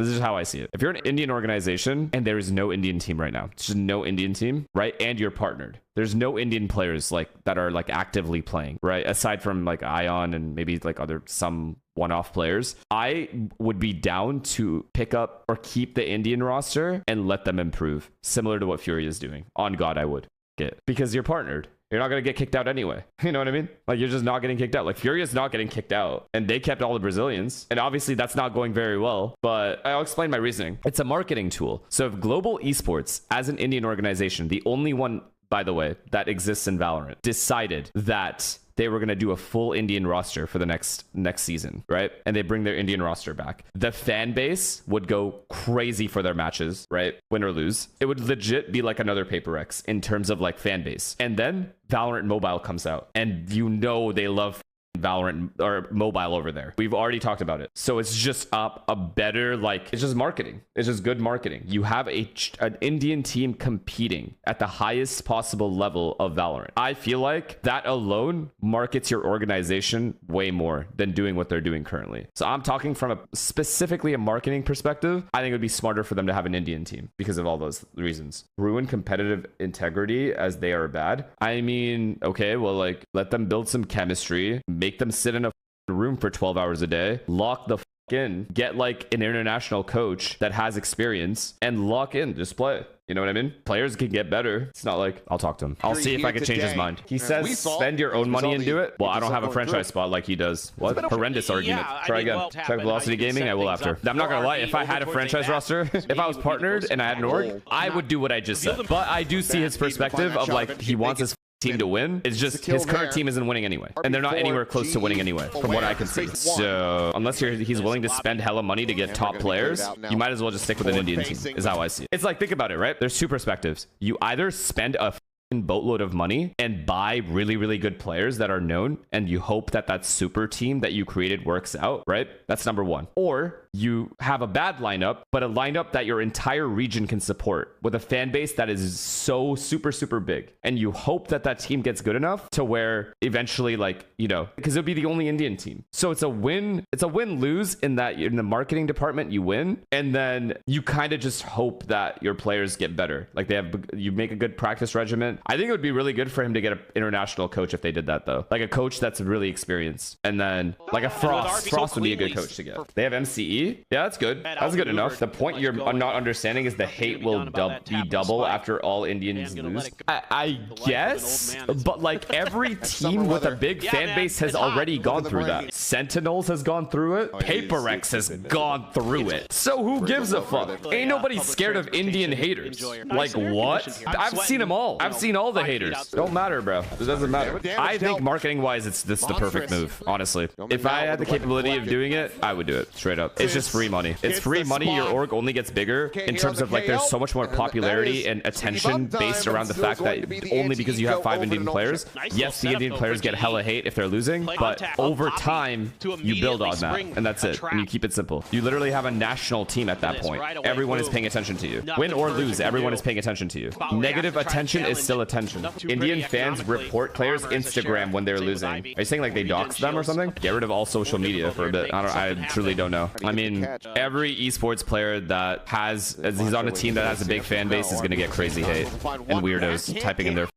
This is how I see it. If you're an Indian organization and there is no Indian team right now, it's just no Indian team, right? And you're partnered. There's no Indian players like that are like actively playing, right? Aside from like Ion and maybe like other some one-off players, I would be down to pick up or keep the Indian roster and let them improve, similar to what Fury is doing. On God, I would get, because you're partnered. You're not going to get kicked out anyway. You know what I mean? Like, you're just not getting kicked out. Like, Fury is not getting kicked out. And they kept all the Brazilians. And obviously, that's not going very well. But I'll explain my reasoning. It's a marketing tool. So if Global Esports, as an Indian organization, the only one, by the way, that exists in Valorant, decided that they were going to do a full Indian roster for the next season, right? And they bring their Indian roster back. The fan base would go crazy for their matches, right? Win or lose. It would legit be like another Paper X in terms of like fan base. And then Valorant Mobile comes out, and you know they love Valorant or mobile over there. We've already talked about it. So it's just a better, like, it's just marketing. It's just good marketing. You have an Indian team competing at the highest possible level of Valorant. I feel like that alone markets your organization way more than doing what they're doing currently. So I'm talking from specifically a marketing perspective. I think it would be smarter for them to have an Indian team because of all those reasons. Ruin competitive integrity as they are bad. I mean, okay, well, like, let them build some chemistry, make them sit in a room for 12 hours a day, lock the in, get like an international coach that has experience, and lock in, just play. You know what I mean? Players can get better. It's not like I'll talk to him. I'll see if I can change his mind. He says spend your own money and do it. Well, I don't have a franchise spot like he does. What? Horrendous argument. Try again. Check Velocity Gaming. I will after. I'm not gonna lie. If I had a franchise roster, if I was partnered and I had an org, I would do what I just said. But I do see his perspective of like he wants his team to win. It's just his current team isn't winning anyway, and they're not anywhere close to winning anyway, from what I can see. So unless he's willing to spend hella money to get top players, you might as well just stick with an Indian team, is how I see it. It's like, think about it, right? There's two perspectives. You either spend a boatload of money and buy really, really good players that are known, and you hope that that super team that you created works out, right? That's number one. Or you have a bad lineup, but a lineup that your entire region can support with a fan base that is so super, super big. And you hope that that team gets good enough to where eventually, like, you know, because it'll be the only Indian team. So it's a win-lose in that in the marketing department, you win. And then you kind of just hope that your players get better. Like you make a good practice regimen. I think it would be really good for him to get an international coach if they did that, though. Like a coach that's really experienced. And then like a Frost. Frost would be a good coach to get. They have MCE. Yeah, that's good. That's good enough. The point you're not understanding is the hate will be double after all Indians lose. I guess, but like every team with a big fan base has already gone through that. Sentinels has gone through it. Paper X has gone through it. So who gives a fuck? Ain't nobody scared of Indian haters. Like what? I've seen them all. I've seen all the haters. Don't matter, bro. It doesn't matter. I think marketing wise, it's the perfect move, honestly. If I had the capability of doing it, I would do it straight up. It's just free money. It's free money. Your org only gets bigger in terms of like there's so much more popularity and attention based around the fact that only because you have 5 Indian players, yes, the Indian players get hella hate if they're losing, but over time you build on that, and that's it. And you keep it simple. You literally have a national team at that point. Everyone is paying attention to you. Win or lose, everyone is paying attention to you. Negative attention is still attention. Indian fans report players' Instagram when they're losing. Are you saying like they dox them or something? Get rid of all social media for a bit. I truly don't know. I mean, every esports player that he's on a team that has a big fan base is going to get crazy hate and weirdos typing in their.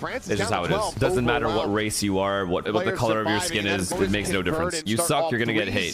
It's just how it is. Doesn't matter what race you are, what the color of your skin is. It makes no difference. You suck, you're going to get hate.